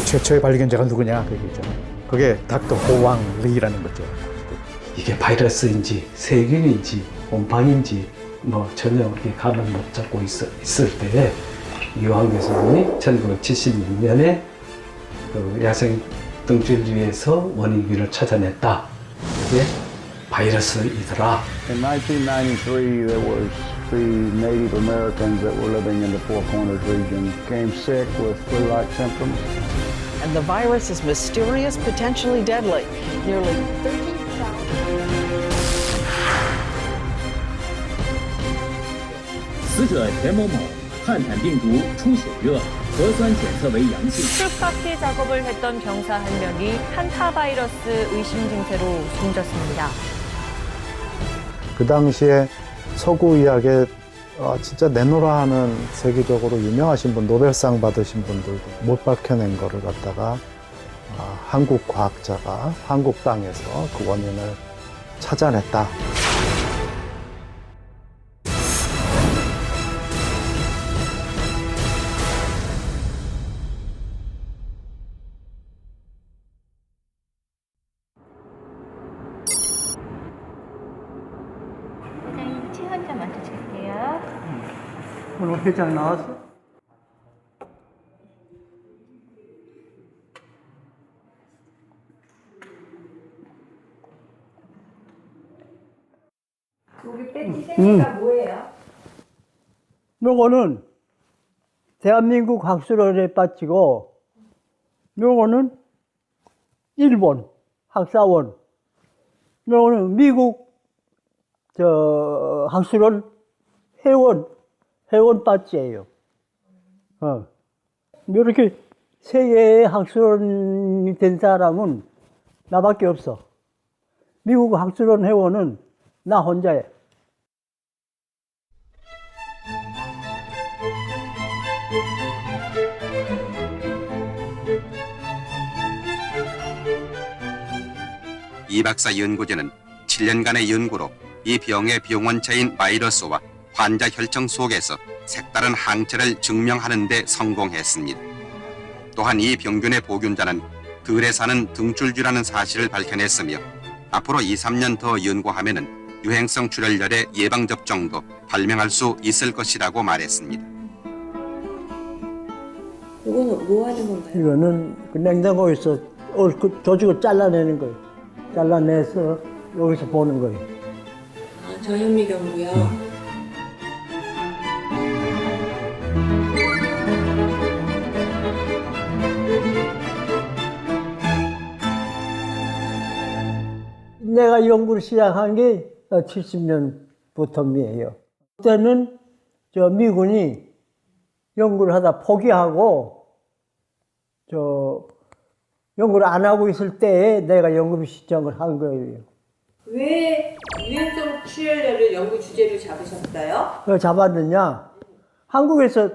최초의 발견자가 누구냐 그 얘기죠. 그게 닥터 호왕 리라는 거죠. 이게 바이러스인지 세균인지 곰팡인지 뭐 전혀 이렇게 감을 못 잡고 있을 때에 이황 교수님이 1976년에 그 야생 등줄기에서 원인균을 찾아냈다. 이게 바이러스이더라. In 1993, there was three Native Americans that were living in the Four Corners region came sick with flu-like symptoms. And the virus is mysterious, potentially deadly. Nearly 30,000. 死者田某某汉坦病毒出血热，核酸检测为阳性。 출각기 작업을 했던 병사 한 명이 한타바이러스 의심 증세로 숨졌습니다. 그 당시에 서구 의학에 진짜 내노라 하는 세계적으로 유명하신 분, 노벨상 받으신 분들도 못 밝혀낸 거를 갖다가 한국 과학자가 한국 땅에서 그 원인을 찾아냈다. 회장님 티 한 잔 먼저 줄게요. 오늘 회장 나왔어? 여기 배지 생기가 뭐예요? 요거는 대한민국 학술원에 빠지고 요거는 일본 학사원 요거는 미국 학술원 회원 빠지예요. 이렇게 세 개의 학술원이 된 사람은 나밖에 없어. 미국 학술원 회원은 나 혼자야. 이 박사 연구진은 7년간의 연구로 이 병의 병원체인 바이러스와 환자 혈청 속에서 색다른 항체를 증명하는 데 성공했습니다. 또한 이 병균의 보균자는 들에 사는 등줄기라는 사실을 밝혀냈으며 앞으로 2, 3년 더 연구하면은 유행성 출혈열의 예방접종도 발명할 수 있을 것이라고 말했습니다. 이거는 뭐 하는 건가요? 이거는 그 냉장고에서 그 조직을 잘라내는 거예요. 잘라내서 여기서 보는 거예요. 아, 전현미경고요. 내가 연구를 시작한 게 70년부터이에요. 그때는 저 미군이 연구를 하다 포기하고 연구를 안 하고 있을 때에 내가 연구 시작을 한 거예요. 왜 유행성 출혈열을 연구 주제로 잡으셨어요? 그걸 잡았느냐? 한국에서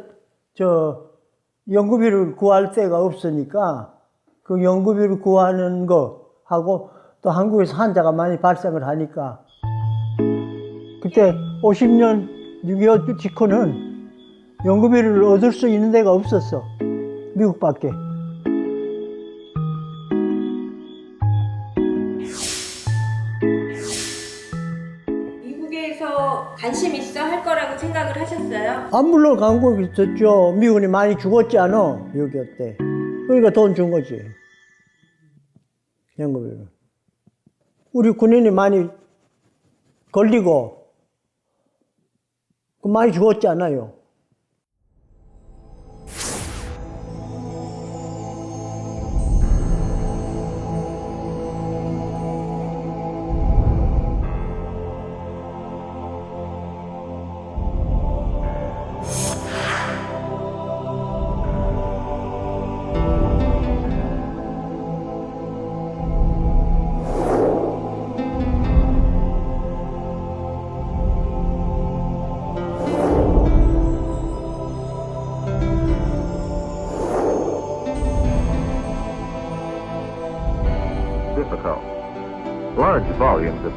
연구비를 구할 데가 없으니까 그 연구비를 구하는 거 하고 또 한국에서 환자가 많이 발생을 하니까 그때 50년 6.25 직후는 연구비를 얻을 수 있는 데가 없었어. 미국밖에. 미국에서 관심 있어 할 거라고 생각을 하셨어요? 물론 한국에 있었죠. 미군이 많이 죽었지 않아, 6.25 때. 그러니까 돈 준 거지. 연구비를. 우리 군인이 많이 걸리고 많이 죽었지 않아요. difficult. Large volumes of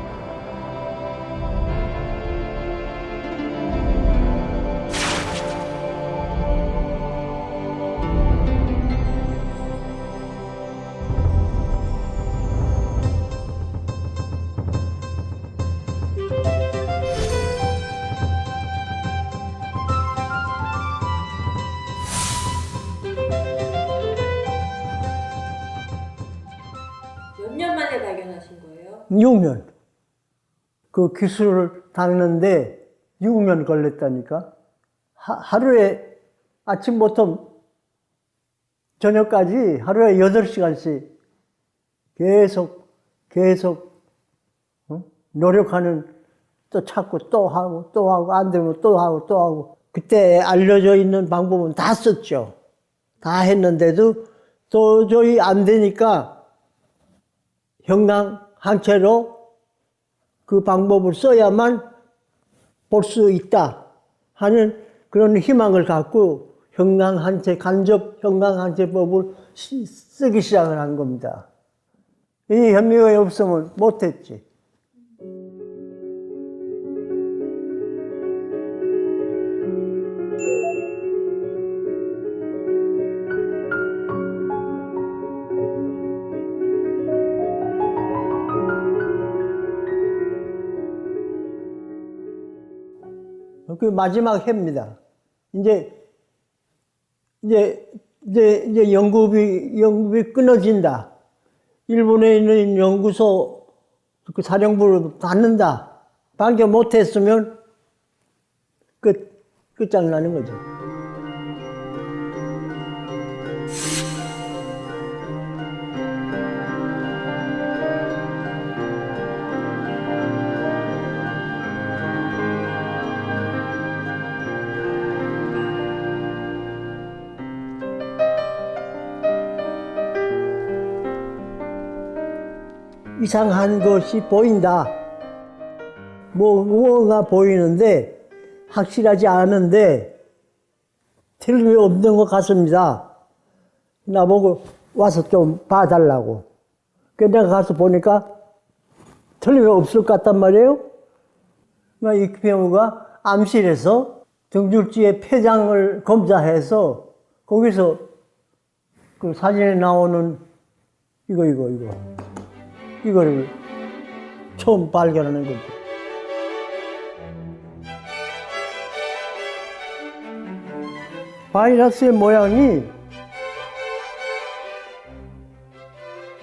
6년. 그 기술을 닦는데 6년 걸렸다니까. 하루에 아침부터 저녁까지 하루에 8시간씩 계속 노력하는, 또 찾고 또 하고 안 되면 또 하고 그때 알려져 있는 방법은 다 썼죠. 다 했는데도 도저히 안 되니까 형광항체로 그 방법을 써야만 볼 수 있다 하는 그런 희망을 갖고 간접 형광항체법을 쓰기 시작을 한 겁니다. 이 현미경이 없으면 못했지. 그 마지막 해입니다. 이제 연구비 끊어진다. 일본에 있는 연구소 그 사령부로 받는다. 반겨 못했으면 끝장나는 거죠. 이상한 것이 보인다. 무언가 보이는데 확실하지 않은데 틀림이 없는 것 같습니다. 나보고 와서 좀 봐달라고. 그래서 내가 가서 보니까 틀림이 없을 것 같단 말이에요. 이 배우가 암실에서 등줄지의 폐장을 검사해서 거기서 그 사진에 나오는 이거를 처음 발견하는 거죠. 바이러스의 모양이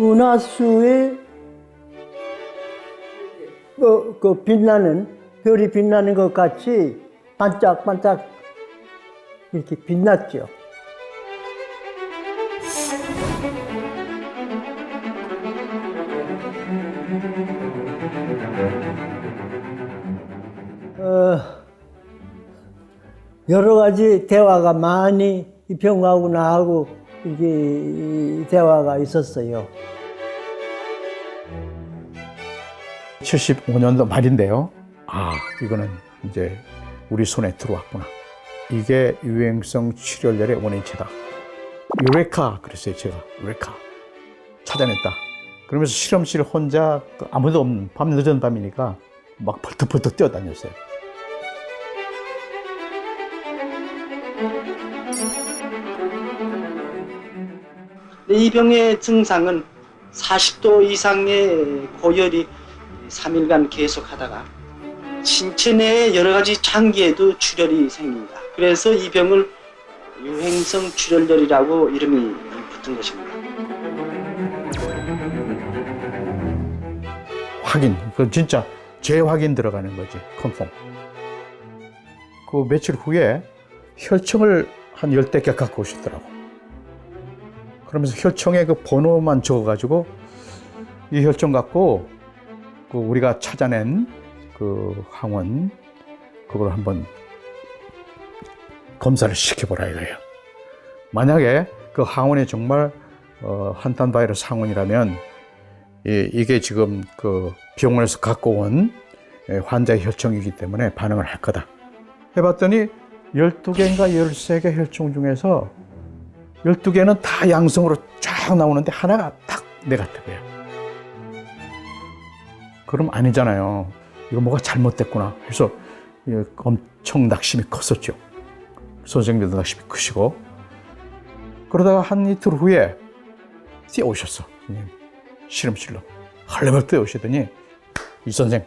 은하수의 별이 빛나는 것 같이 반짝반짝 이렇게 빛났죠. 여러 가지 대화가 많이 이 병하고 나하고 이렇게 대화가 있었어요. 75년도 말인데요. 이거는 이제 우리 손에 들어왔구나. 이게 유행성 출혈열의 원인체다. 유레카 그랬어요, 제가. 유레카. 찾아냈다. 그러면서 실험실 혼자 아무도 없는 밤 늦은 밤이니까 막 벌떡벌떡 뛰어다녔어요. 이 병의 증상은 40도 이상의 고열이 3일간 계속하다가 신체 내 여러 가지 장기에도 출혈이 생깁니다. 그래서 이 병을 유행성 출혈열이라고 이름이 붙은 것입니다. 확인, 그 진짜 재확인 들어가는 거지, 컨펌. 그 며칠 후에 혈청을 한 10대 갖고 오시더라고. 그러면서 혈청에 그 번호만 적어가지고 이 혈청 갖고 그 우리가 찾아낸 그 항원 그걸 한번 검사를 시켜보라 이거예요. 만약에 그 항원이 정말 한탄 바이러스 항원이라면 이게 지금 그 병원에서 갖고 온 환자의 혈청이기 때문에 반응을 할 거다. 해봤더니 12개인가 13개 혈청 중에서 12개는 다 양성으로 쫙 나오는데 하나가 딱 네거티브예요. 그럼 아니잖아요. 이거 뭐가 잘못됐구나. 그래서 엄청 낙심이 컸었죠. 선생님들도 낙심이 크시고. 그러다가 한 이틀 후에 뛰어오셨어. 실험실로. 헐레벌 뛰어오시더니 이 선생,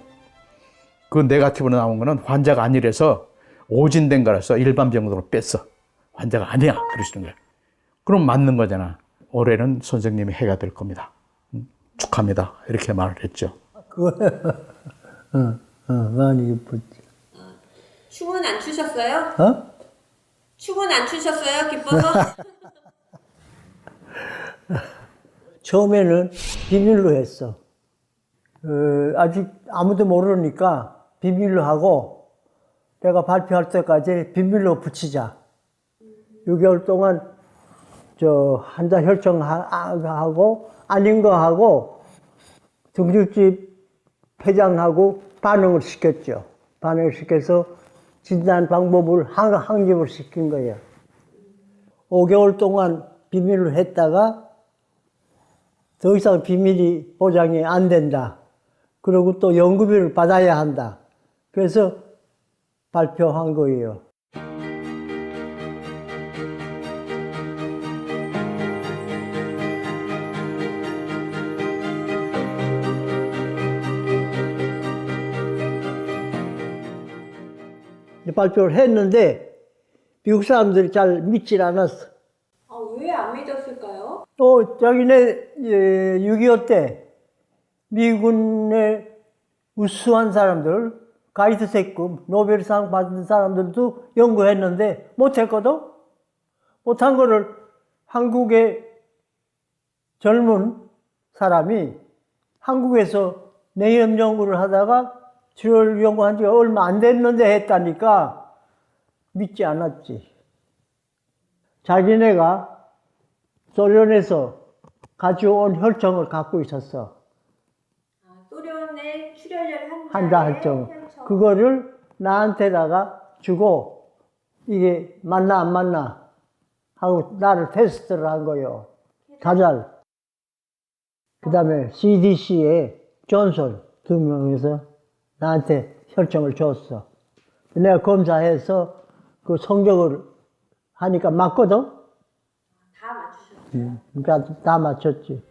그 네거티브로 나온 거는 환자가 아니라서 오진된 거라서 일반 병동으로 뺐어. 환자가 아니야. 그러시는 거예요. 그럼 맞는 거잖아. 올해는 선생님이 해가 될 겁니다. 축하합니다. 이렇게 말을 했죠. 많이 기뻤지. 춤은 안 추셨어요? 어? 춤은 안 추셨어요? 기뻐서? 처음에는 비밀로 했어. 아직 아무도 모르니까 비밀로 하고 내가 발표할 때까지 비밀로 붙이자. 6개월 동안 저 환자 혈청하고 아닌 거 하고 등줄집 회장하고 반응을 시켰죠. 반응을 시켜서 진단 방법을 항집을 시킨 거예요. 5개월 동안 비밀로 했다가 더 이상 비밀이 보장이 안 된다. 그리고 또 연구비를 받아야 한다. 그래서 발표한 거예요. 발표를 했는데 미국 사람들이 잘 믿질 않았어. 왜 안 믿었을까요? 자기네 6.25 때 미군의 우수한 사람들, 가이드색급 노벨상 받은 사람들도 연구했는데 못했거든? 못한 거를 한국의 젊은 사람이 한국에서 내염 연구를 하다가 출혈 연구한 지가 얼마 안 됐는데 했다니까 믿지 않았지. 자기네가 소련에서 가져온 혈청을 갖고 있었어. 소련의 출혈열 환자 혈청. 그거를 나한테다가 주고 이게 맞나 안 맞나 하고 나를 테스트를 한 거예요. 다잘. 그 다음에 CDC에 존슨 2명에서 나한테 혈청을 줬어. 내가 검사해서 그 성적을 하니까 맞거든? 다 맞추셨어요? 그러니까 다 맞췄지.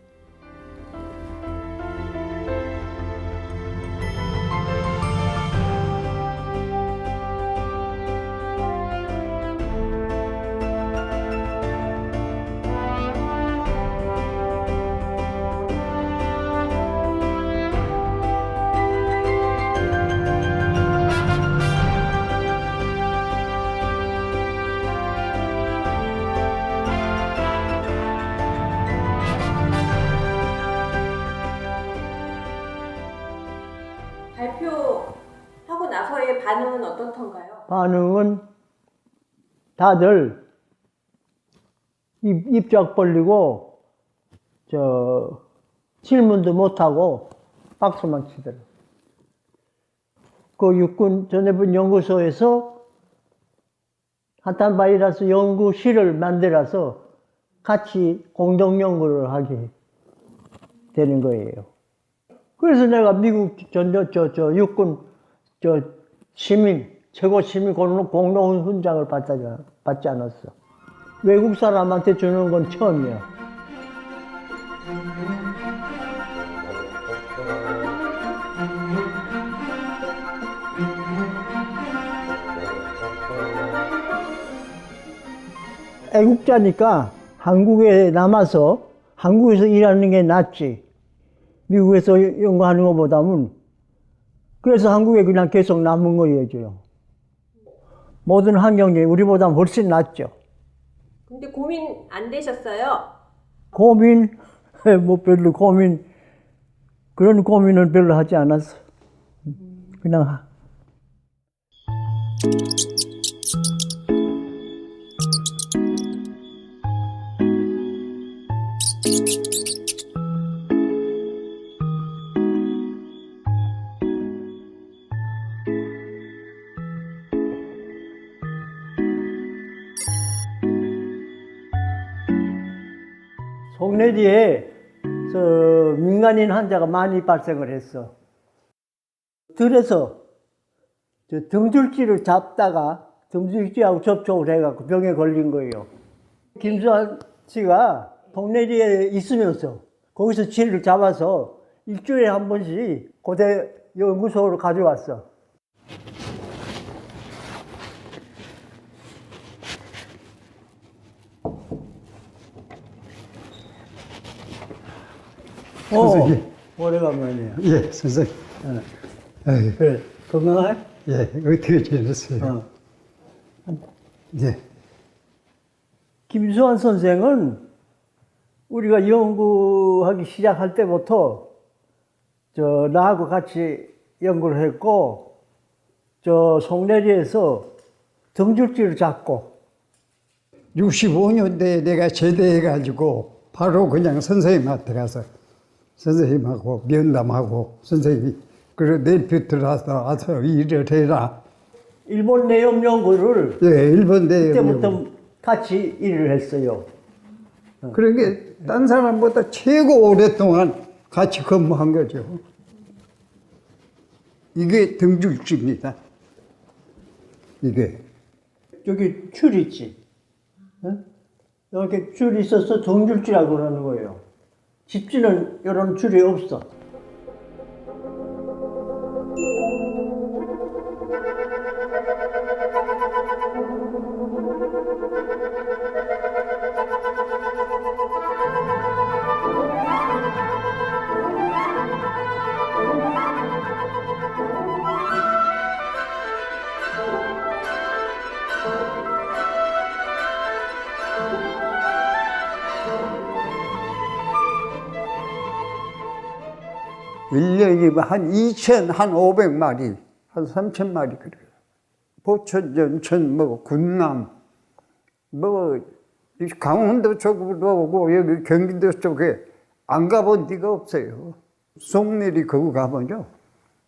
발표하고 나서의 반응은 어떻던가요? 반응은 다들 입쫙 벌리고 질문도 못하고 박수만 치더라고요. 그 육군 전해분 연구소에서 한탄바이러스 연구실을 만들어서 같이 공동 연구를 하게 되는 거예요. 그래서 내가 미국 육군 최고 시민 공로원 훈장을 받지 않았어. 외국 사람한테 주는 건 처음이야. 애국자니까 한국에 남아서 한국에서 일하는 게 낫지. 미국에서 연구하는 것보다는. 그래서 한국에 그냥 계속 남은 거예요. 모든 환경이 우리보다 훨씬 낫죠. 근데 고민 안 되셨어요? 고민? 별로 그런 고민은 별로 하지 않았어. 그냥. 송내리에 민간인 환자가 많이 발생을 했어. 들에서 등줄기를 잡다가 등줄기하고 접촉을 해갖고 병에 걸린 거예요. 김수환 씨가 송내리에 있으면서 거기서 쥐를 잡아서 일주일에 한 번씩 고대 연구소로 가져왔어. 오래간만이에요. 예, 선생님. 그래, 건강해? 예, 어떻게 지냈어요? 예. 김수환 선생은 우리가 연구하기 시작할 때부터 나하고 같이 연구를 했고, 송내리에서 등줄지를 잡고. 65년대에 내가 제대해가지고 바로 그냥 선생님한테 가서 선생님하고 면담하고 선생님이 그래 내일 들어와서 와서 일을 해라. 일본 내염 연구를 예, 일본 내염 그때부터 같이 일을 했어요. 그러게 딴 사람보다 최고 오랫동안 같이 근무한 거죠. 이게 등줄지입니다. 이게 여기 줄 있지. 이렇게 줄이 있어서 등줄지라고 그러는 거예요. 집지는 이런 줄이 없어. 일년이한 2,500마리, 한 3,000마리 그래요. 보천, 연천, 군남, 강원도 쪽으로 오고 여기 경기도 쪽에 안 가본 데가 없어요. 송내리 거기 가면요.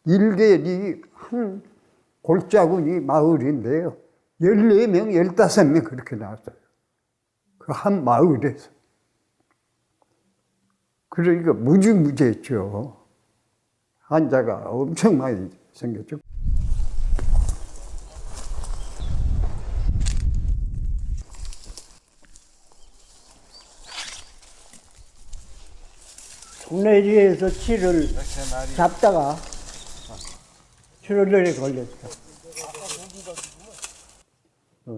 일개리 한 골짜구니 마을인데요. 14명, 15명 그렇게 나왔어요. 그 한 마을에서. 그러니까 무지무지했죠. 환자가 엄청 많이 생겼죠. 송내리에서 치를 잡다가 출혈에 걸렸어.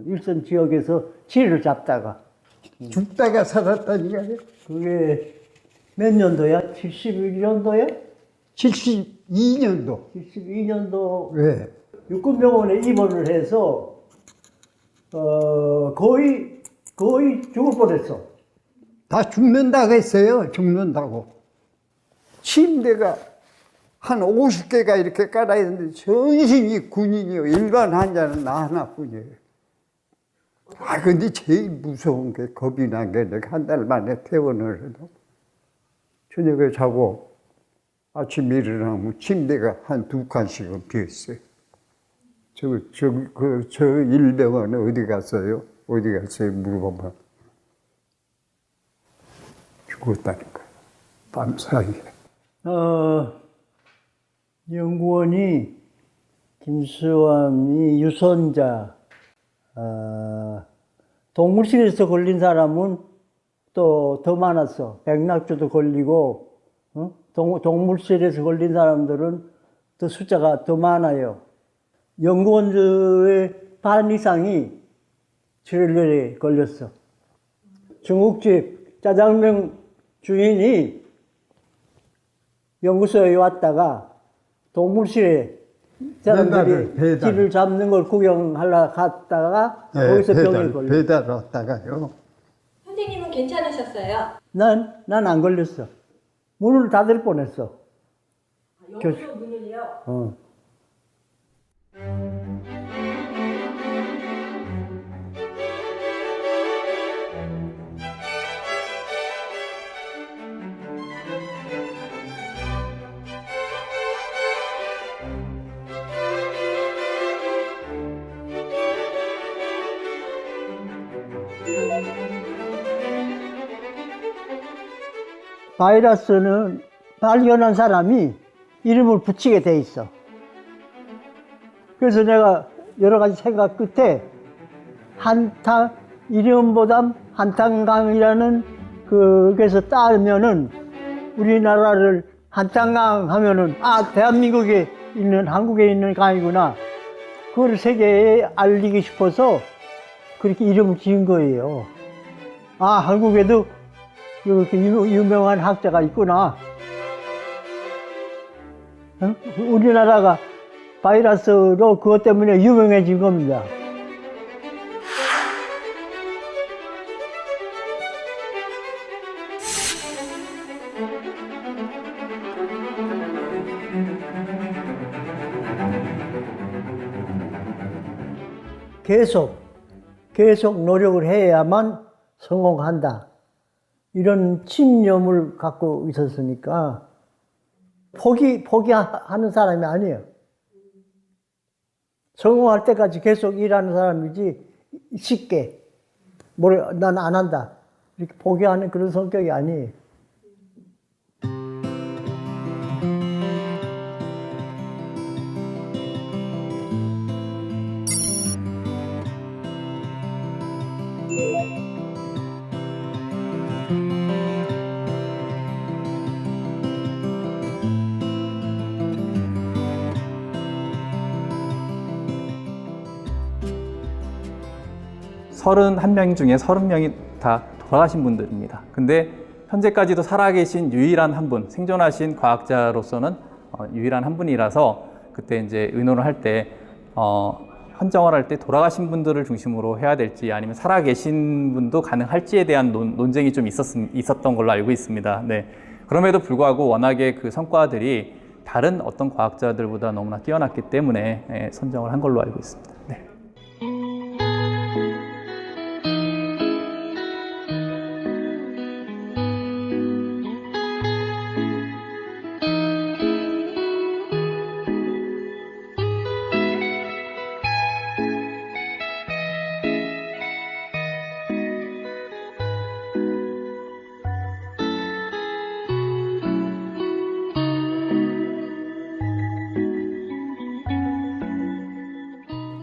일선 지역에서 치를 잡다가 죽다가 살았다니까요. 그게 몇 년도야? 71년도에? 72년도. 72년도 네. 육군병원에 입원을 해서 거의 죽을 뻔했어. 다 죽는다고 했어요. 죽는다고. 침대가 한 50개가 이렇게 깔아 있는데 전신이 군인이요. 일반 환자는 나 하나뿐이에요. 근데 제일 무서운 게 겁이 난 게 내가 한 달 만에 퇴원을 해도 저녁에 자고 아침 일어나면 침대가 한 2칸씩은 비었어요. 저 일병원에 어디 갔어요? 어디 갔어요? 물어보면 죽었다는 거예요. 밤 사이에. 연구원이 김수환이 유선자, 동물실에서 걸린 사람은 또 더 많았어. 백낙주도 걸리고, 동물실에서 걸린 사람들은 또 숫자가 더 많아요. 연구원들의 반 이상이 출혈에 걸렸어. 중국집 짜장면 주인이 연구소에 왔다가 동물실에 사람들이 쥐를 잡는 걸 구경하러 갔다가 거기서 병에 걸렸어. 배달 왔다가요. 선생님은 괜찮으셨어요? 난 안 걸렸어. 문을 닫을 뻔했어. 연구소 문을요? 바이러스는 발견한 사람이 이름을 붙이게 돼 있어. 그래서 내가 여러 가지 생각 끝에 이름보다 한탄강이라는 그게서 따르면은 우리나라를 한탄강 하면은 대한민국에 있는 한국에 있는 강이구나. 그걸 세계에 알리고 싶어서 그렇게 이름을 지은 거예요. 한국에도 이렇게 유명한 학자가 있구나. 어? 우리나라가 바이러스로 그것 때문에 유명해진 겁니다. 계속 노력을 해야만 성공한다. 이런 신념을 갖고 있었으니까 포기하는 사람이 아니에요. 성공할 때까지 계속 일하는 사람이지 쉽게 난 안 한다 이렇게 포기하는 그런 성격이 아니에요. 서른한 명 중에 30명이 다 돌아가신 분들입니다. 근데 현재까지도 살아계신 유일한 한 분, 생존하신 과학자로서는 유일한 한 분이라서 그때 이제 의논을 할 때 헌정을 할 때 돌아가신 분들을 중심으로 해야 될지 아니면 살아계신 분도 가능할지에 대한 논쟁이 좀 있었던 걸로 알고 있습니다. 네. 그럼에도 불구하고 워낙에 그 성과들이 다른 어떤 과학자들보다 너무나 뛰어났기 때문에 선정을 한 걸로 알고 있습니다. 네.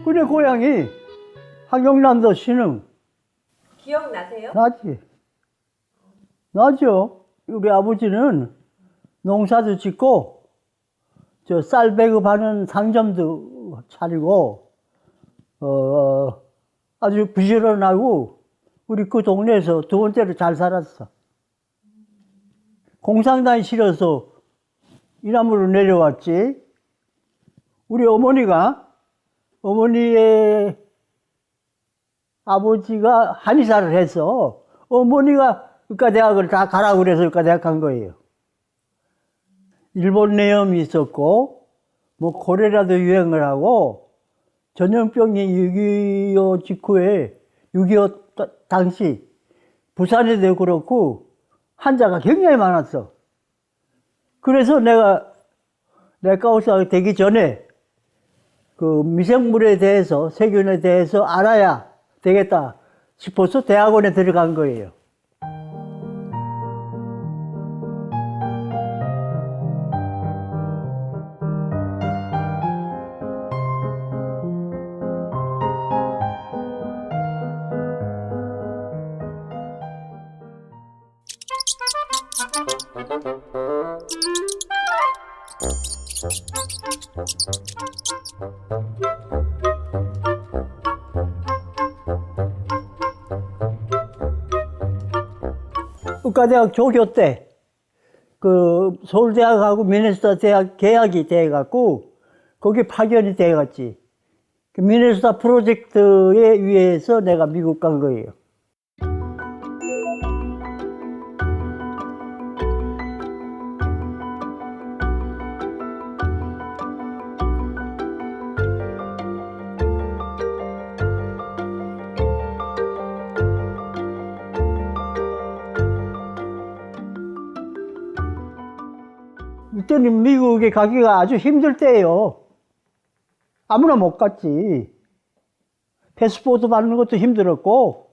우리 고향이 하경남도 신흥. 기억나세요? 나죠. 우리 아버지는 농사도 짓고 쌀 배급하는 상점도 차리고 아주 부지런하고 우리 그 동네에서 두 번째로 잘 살았어. 공상단이 싫어서 이남으로 내려왔지. 우리 어머니의 아버지가 한의사를 해서 어머니가 의과대학을 다 가라고 그래서 의과대학 간 거예요. 일본 내염이 있었고 고레라도 유행을 하고 전염병이 6.25 직후에 6.25 당시 부산에도 그렇고 환자가 굉장히 많았어. 그래서 내가 의사가 되기 전에 그 미생물에 대해서, 세균에 대해서 알아야 되겠다 싶어서 대학원에 들어간 거예요. 의과대학 조교 때 그 서울대학하고 미네소타 대학 계약이 돼갖고 거기 파견이 돼갔지. 그 미네소타 프로젝트에 의해서 내가 미국 간 거예요. 그때는 미국에 가기가 아주 힘들 때예요. 아무나 못 갔지. 패스포트 받는 것도 힘들었고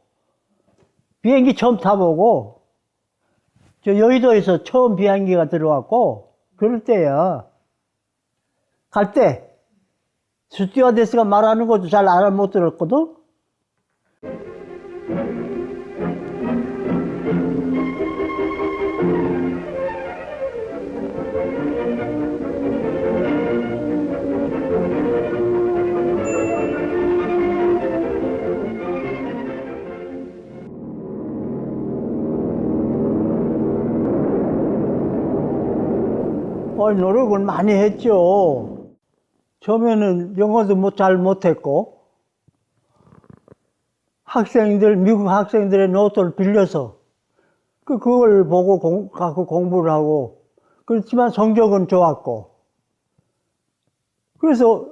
비행기 처음 타보고 저 여의도에서 처음 비행기가 들어왔고 그럴 때야. 갈 때 스튜어디스가 말하는 것도 잘 알아 못 들었거든. 노력을 많이 했죠. 처음에는 영어도 잘 못했고, 미국 학생들의 노트를 빌려서 그걸 보고 갖고 공부를 하고, 그렇지만 성적은 좋았고, 그래서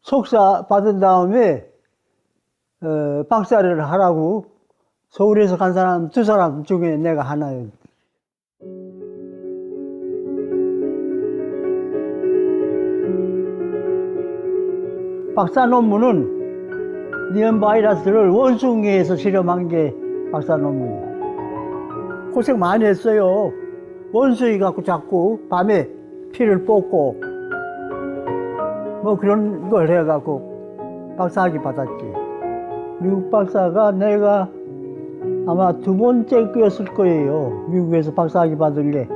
석사 받은 다음에 박사를 하라고 서울에서 간 사람 2사람 중에 내가 하나예요. 박사 논문은 리언 바이러스를 원숭이에서 실험한 게 박사 논문이에요. 고생 많이 했어요. 원숭이 갖고 자꾸 밤에 피를 뽑고 뭐 그런 걸 해갖고 박사학위 받았지. 미국 박사가 내가 아마 2번째였을 거예요. 미국에서 박사학위 받은 게.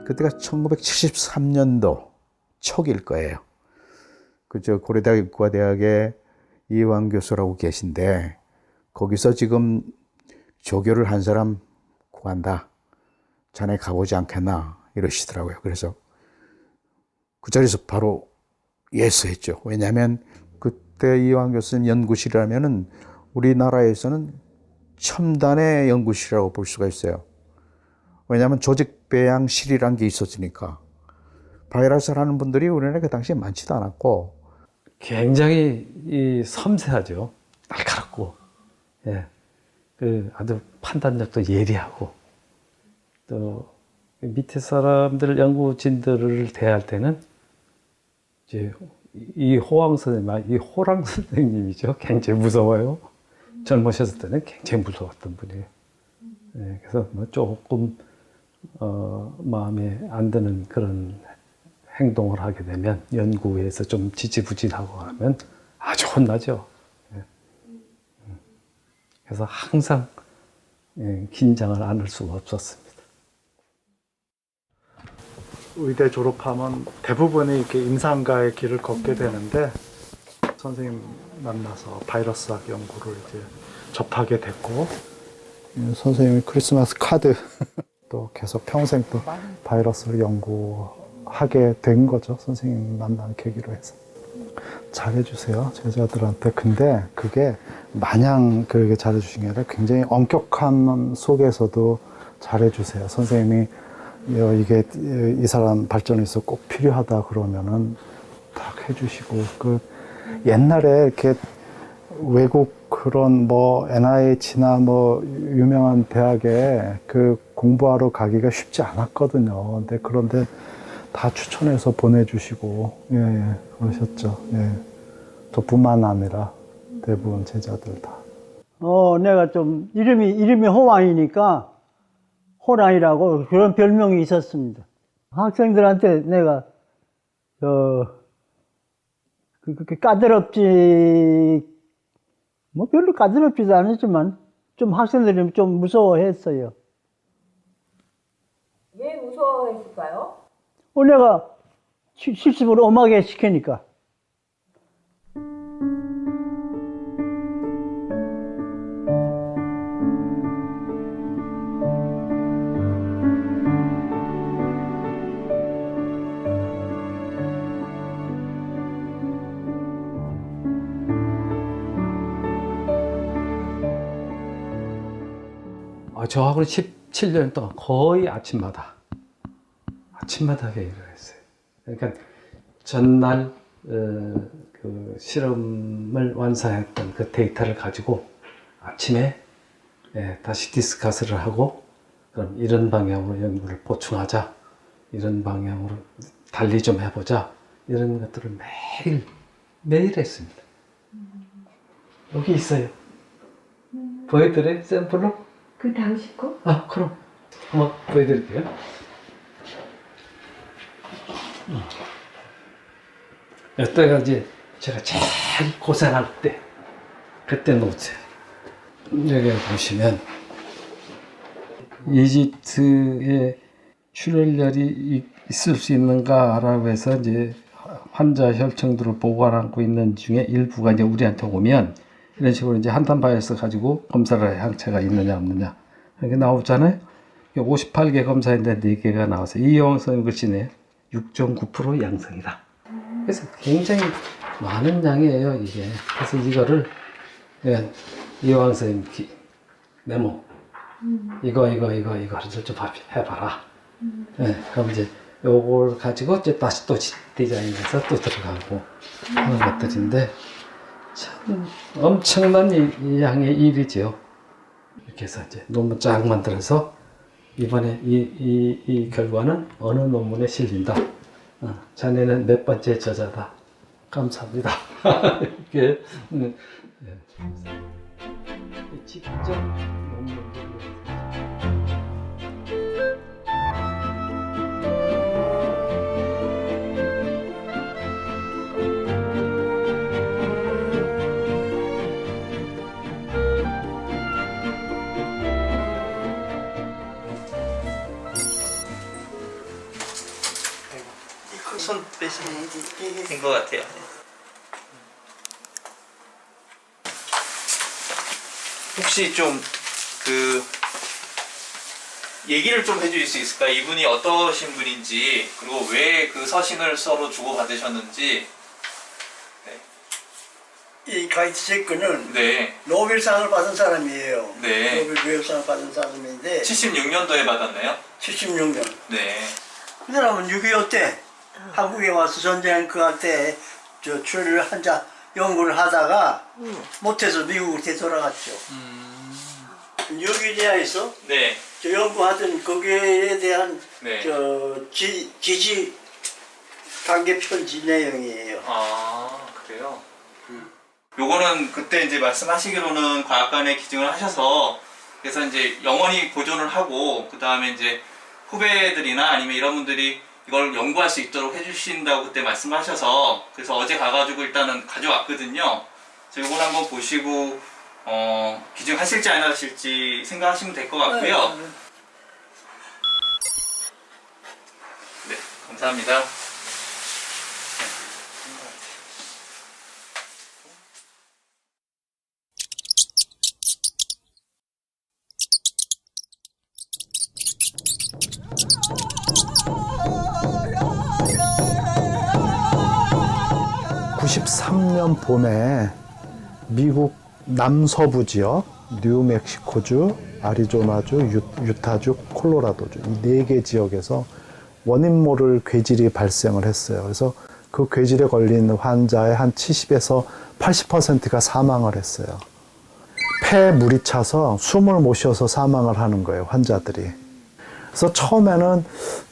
그때가 1973년도 초기일 거예요. 그저 고려대학 의과대학에 이황 교수라고 계신데 거기서 지금 조교를 한 사람 구한다. 자네 가보지 않겠나 이러시더라고요. 그래서 그 자리에서 바로 예스했죠. 왜냐하면 그때 이황 교수님 연구실이라면은 우리나라에서는 첨단의 연구실이라고 볼 수가 있어요. 왜냐하면 조직 배양실이란 게 있었으니까. 바이러스를 하는 분들이 우리나라에 그 당시에 많지도 않았고. 굉장히 섬세하죠. 날카롭고, 예, 아주 판단력도 예리하고, 또 밑에 사람들 연구진들을 대할 때는 이제 이 호황 선생님, 이 호랑 선생님이죠. 굉장히 무서워요. 젊으셨을 때는 굉장히 무서웠던 분이에요. 예, 그래서 뭐 조금 마음에 안 드는 그런 행동을 하게 되면 연구에서 좀 지지부진하고 하면 아주 혼나죠. 예. 그래서 항상 긴장을 안을 수가 없었습니다. 의대 졸업하면 대부분이 이렇게 임상가의 길을 걷게 되는데 선생님 만나서 바이러스학 연구를 이제 접하게 됐고 선생님이 크리스마스 카드 또 계속 평생 또 바이러스를 연구하게 된 거죠. 선생님 만나는 계기로 해서. 잘해주세요, 제자들한테. 근데 그게 마냥 그렇게 잘해주신 게 아니라 굉장히 엄격한 속에서도 잘해주세요. 선생님이 이게 이 사람 발전에서 꼭 필요하다 그러면은 딱 해주시고, 그 옛날에 이렇게 외국 그런 뭐 NIH나 뭐 유명한 대학에 그 공부하러 가기가 쉽지 않았거든요. 그런데 다 추천해서 보내주시고, 예, 그러셨죠. 예. 저뿐만 아니라 대부분 제자들 다. 내가 좀 이름이 호랑이니까 호랑이라고 그런 별명이 있었습니다. 학생들한테 내가 그렇게 까다롭지, 뭐 별로 까다롭지도 않았지만 좀 학생들이 좀 무서워했어요. 왜 무서워했을까요? 내가 실습을 엄하게 시키니까. 저하고는 17년 동안 거의 아침마다 회의를 했어요. 그러니까 전날 그 실험을 완성했던 그 데이터를 가지고 아침에 다시 디스커스를 하고, 그럼 이런 방향으로 연구를 보충하자, 이런 방향으로 달리 좀 해보자, 이런 것들을 매일 했습니다. 여기 있어요. 보여드려요? 샘플로? 그 당시 거? 그럼 한번 보여드릴게요. 이때가 이제 제가 제일 고생할 때, 그때 노트예요. 여기 보시면 이집트에 출혈열이 있을 수 있는가라고 해서 이제 환자 혈청들을 보관하고 있는 중에 일부가 이제 우리한테 오면 이런 식으로 이제 한탄 바이러스 가지고 검사를 해 항체가 있느냐 없느냐 이렇게 나오잖아요. 58개 검사인데 4개가 나와서 이영선 글씨네 6.9% 양성이다. 그래서 굉장히 많은 양이에요 이게. 그래서 이거를 이왕 선생님 메모 이거 해서 좀 해봐라. 네, 그럼 이제 요걸 가지고 이제 다시 또 디자인해서 또 들어가고 하는 것들인데 참 엄청난 이 양의 일이죠. 이렇게 해서 이제 논문 쫙 만들어서 이번에 이 결과는 어느 논문에 실린다. 자네는 몇 번째 저자다. 감사합니다. 이렇게 직접 논문을 손 빼시면 된 것 같아요. 혹시 좀 얘기를 좀 해주실 수 있을까요? 이분이 어떠신 분인지, 그리고 왜 그 서신을 서로 주고받으셨는지. 이 가이트 제크는 네. 노벨상을 받은 사람이에요. 네. 노벨 교육상을 받은 사람인데 76년도에 받았나요? 76년. 네. 그 사람은 6.25 때 한국에 와서 전쟁 그할 때 출혈 환자 연구를 하다가 못해서 미국으로 되돌아갔죠. 뉴기니아에서 네. 저 연구하던 거기에 대한 네. 지지 단계 편지 내용이에요. 아, 그래요? 요거는 그때 이제 말씀하시기로는 과학관에 기증을 하셔서 그래서 이제 영원히 보존을 하고 그 다음에 이제 후배들이나 아니면 이런 분들이 이걸 연구할 수 있도록 해주신다고 그때 말씀하셔서 그래서 어제 가가지고 일단은 가져왔거든요. 그래서 요걸 한번 보시고 기증하실지 안 하실지 생각하시면 될 것 같고요. 네, 감사합니다. 93년 봄에 미국 남서부 지역, 뉴멕시코주, 아리조나주, 유타주, 콜로라도주 이 4개 지역에서 원인 모를 괴질이 발생을 했어요. 그래서 그 괴질에 걸린 환자의 한 70에서 80%가 사망을 했어요. 폐에 물이 차서 숨을 못 쉬어서 사망을 하는 거예요, 환자들이. 그래서 처음에는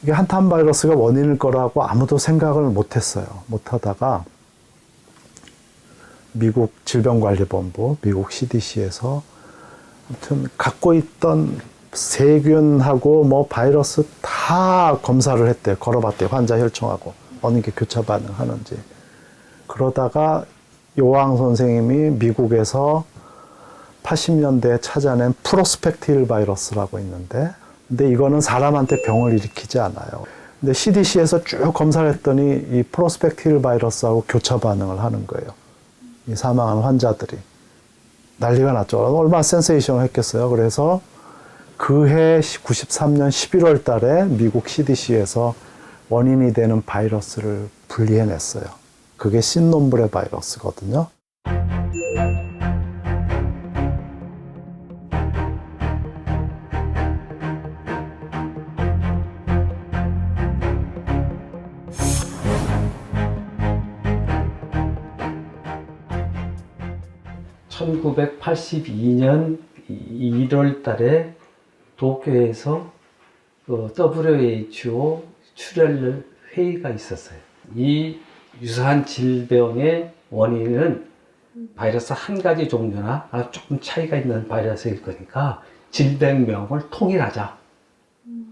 이게 한탄 바이러스가 원인일 거라고 아무도 생각을 못 했어요. 못 하다가 미국 질병관리본부, 미국 CDC에서 아무튼 갖고 있던 세균하고 뭐 바이러스 다 검사를 했대요. 걸어봤대요. 환자 혈청하고 어느 게 교차 반응하는지. 그러다가 요왕 선생님이 미국에서 80년대에 찾아낸 프로스펙틸 바이러스라고 있는데, 근데 이거는 사람한테 병을 일으키지 않아요. 근데 CDC에서 쭉 검사를 했더니 이 프로스펙틸 바이러스하고 교차 반응을 하는 거예요. 이 사망한 환자들이. 난리가 났죠. 얼마나 센세이션을 했겠어요. 그래서 그해 93년 11월 달에 미국 CDC에서 원인이 되는 바이러스를 분리해냈어요. 그게 신놈브레 바이러스거든요. (1982년 1월) 달에 도쿄에서 WHO 출혈 회의가 있었어요. 이 유사한 질병의 원인은 바이러스 한 가지 종류나 조금 차이가 있는 바이러스일 거니까 질병명을 통일하자.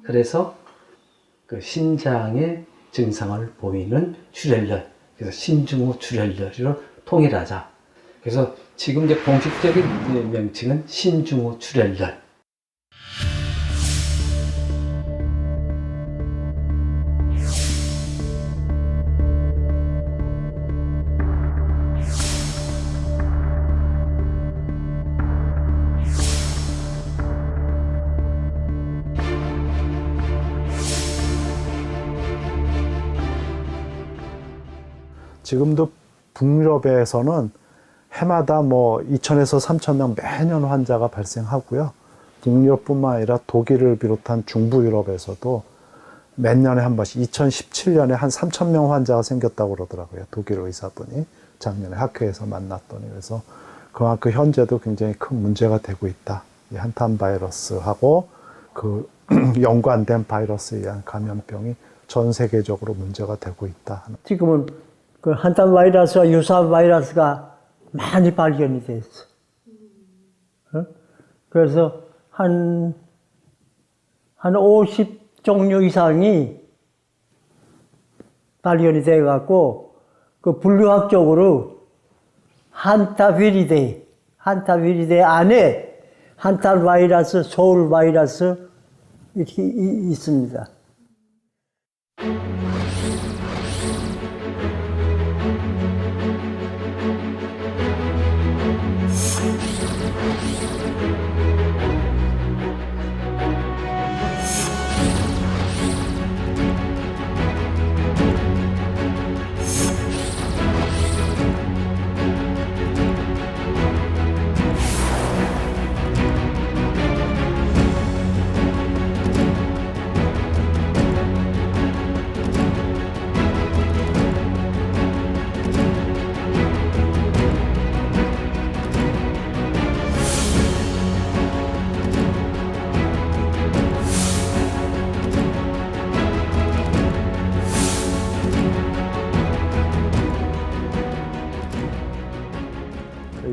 그래서 그 신장의 증상을 보이는 출혈열, 그래서 신증후 출혈열로 통일하자. 그래서 지금 이제 공식적인 명칭은 신증후 출혈열. 지금도 북유럽에서는 해마다 뭐 2,000에서 3,000명 매년 환자가 발생하고요. 북유럽뿐만 아니라 독일을 비롯한 중부 유럽에서도 몇 년에 한 번씩 2017년에 한 3,000명 환자가 생겼다고 그러더라고요. 독일 의사분이 작년에 학회에서 만났더니. 그래서 그만큼 현재도 굉장히 큰 문제가 되고 있다. 이 한탄 바이러스하고 그 연관된 바이러스에 의한 감염병이 전 세계적으로 문제가 되고 있다. 지금은 그 한탄 바이러스와 유사한 바이러스가 많이 발견이 됐어. 그래서 한 50종류 이상이 발견이 돼갖고, 그 분류학적으로 한타비리데 안에 한탄 바이러스, 소울 바이러스 이렇게 있습니다.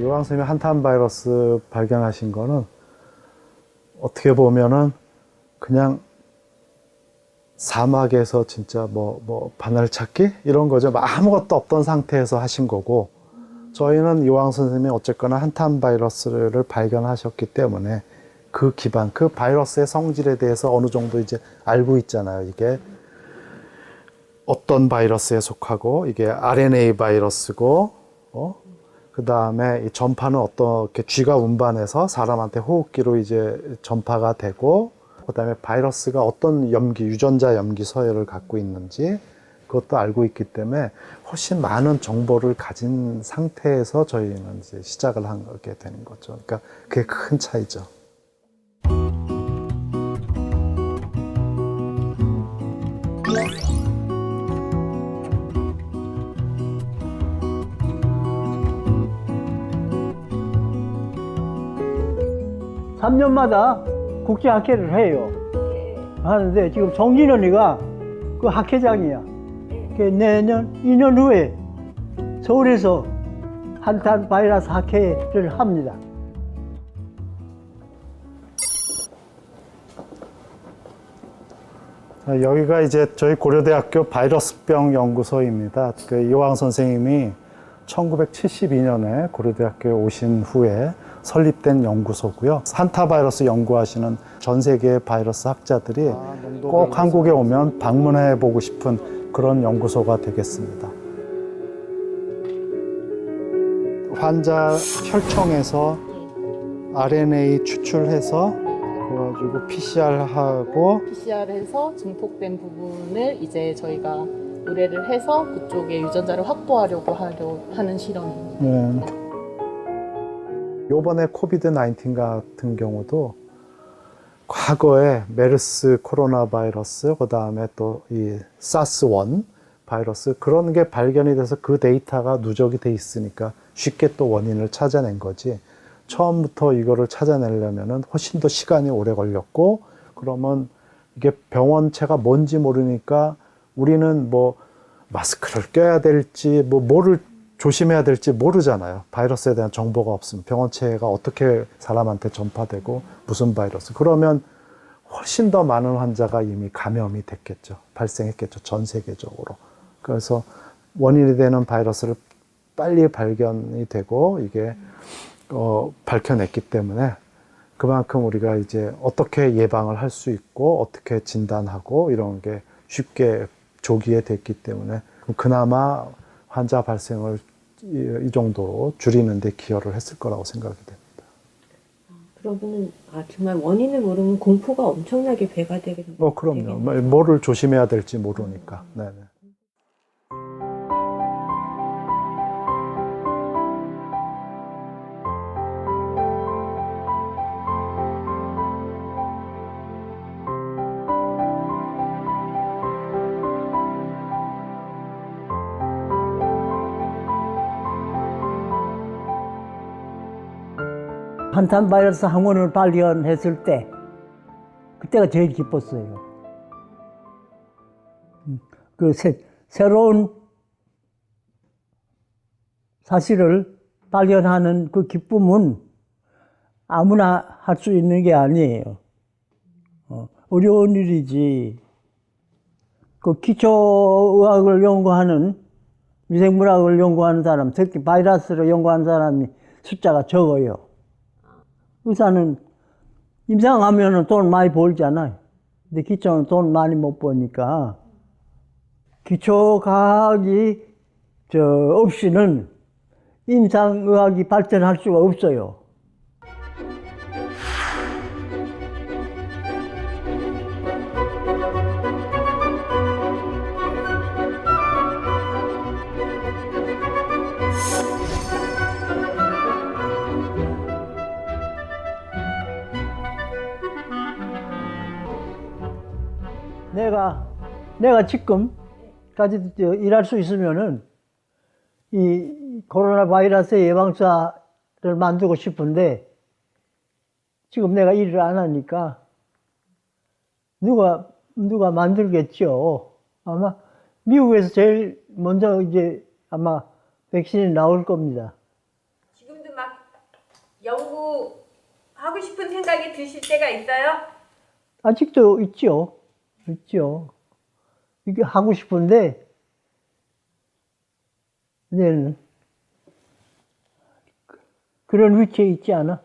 요강 선생님이 한탄 바이러스 발견하신 거는 어떻게 보면은 그냥 사막에서 진짜 뭐 바늘 찾기 이런 거죠. 아무것도 없던 상태에서 하신 거고, 저희는 요강 선생님이 어쨌거나 한탄 바이러스를 발견하셨기 때문에 그 기반, 그 바이러스의 성질에 대해서 어느 정도 이제 알고 있잖아요. 이게 어떤 바이러스에 속하고, 이게 RNA 바이러스고, 그 다음에 이 전파는 어떻게 쥐가 운반해서 사람한테 호흡기로 이제 전파가 되고, 그 다음에 바이러스가 어떤 유전자 염기 서열을 갖고 있는지 그것도 알고 있기 때문에 훨씬 많은 정보를 가진 상태에서 저희는 이제 시작을 하게 되는 거죠. 그러니까 그게 큰 차이죠. 삼 년마다 국제학회를 해요. 하는데 지금 정진 언니가 그 학회장이야. 내년 2년 후에 서울에서 한탄 바이러스 학회를 합니다. 여기가 이제 저희 고려대학교 바이러스병 연구소입니다. 그 이호왕 선생님이 1972년에 고려대학교에 오신 후에 설립된 연구소고요. 한타바이러스 연구하시는 전 세계의 바이러스 학자들이 꼭 한국에 오면 방문해 보고 싶은 그런 연구소가 되겠습니다. 환자 혈청에서 RNA 추출해서 그래가지고 PCR하고 PCR해서 증폭된 부분을 이제 저희가 의뢰를 해서 그쪽에 유전자를 확보하려고 하는 실험입니다. 네. 요번에 코비드-19 같은 경우도 과거에 메르스 코로나 바이러스, 그 다음에 또 이 사스1 바이러스, 그런 게 발견이 돼서 그 데이터가 누적이 돼 있으니까 쉽게 또 원인을 찾아낸 거지. 처음부터 이거를 찾아내려면은 훨씬 더 시간이 오래 걸렸고, 그러면 이게 병원체가 뭔지 모르니까 우리는 뭐 마스크를 껴야 될지, 뭐를 조심해야 될지 모르잖아요. 바이러스에 대한 정보가 없으면 병원체가 어떻게 사람한테 전파되고 무슨 바이러스. 그러면 훨씬 더 많은 환자가 이미 감염이 됐겠죠. 발생했겠죠. 전 세계적으로. 그래서 원인이 되는 바이러스를 빨리 발견이 되고 이게 밝혀냈기 때문에 그만큼 우리가 이제 어떻게 예방을 할 수 있고 어떻게 진단하고 이런 게 쉽게 조기에 됐기 때문에 그나마 환자 발생을 이 정도로 줄이는 데 기여를 했을 거라고 생각이 됩니다. 그러면은 정말 원인을 모르면 공포가 엄청나게 배가 되게 되겠네요. 그럼요. 뭐를 조심해야 될지 모르니까. 네네. 한탄 바이러스 항원을 발견했을 때 그때가 제일 기뻤어요. 그 새로운 사실을 발견하는 그 기쁨은 아무나 할 수 있는 게 아니에요. 어려운 일이지. 그 기초의학을 연구하는, 위생물학을 연구하는 사람, 특히 바이러스를 연구하는 사람이 숫자가 적어요. 의사는 임상하면은 돈 많이 벌잖아요. 근데 기초는 돈 많이 못 버니까 기초과학이 없이는 임상의학이 발전할 수가 없어요. 내가 지금까지도 일할 수 있으면은 이 코로나 바이러스 예방사를 만들고 싶은데 지금 내가 일을 안 하니까 누가 만들겠죠. 아마 미국에서 제일 먼저 이제 아마 백신이 나올 겁니다. 지금도 막 연구하고 싶은 생각이 드실 때가 있어요? 아직도 있죠. 이게 하고 싶은데 이제는 그런 위치에 있지 않아?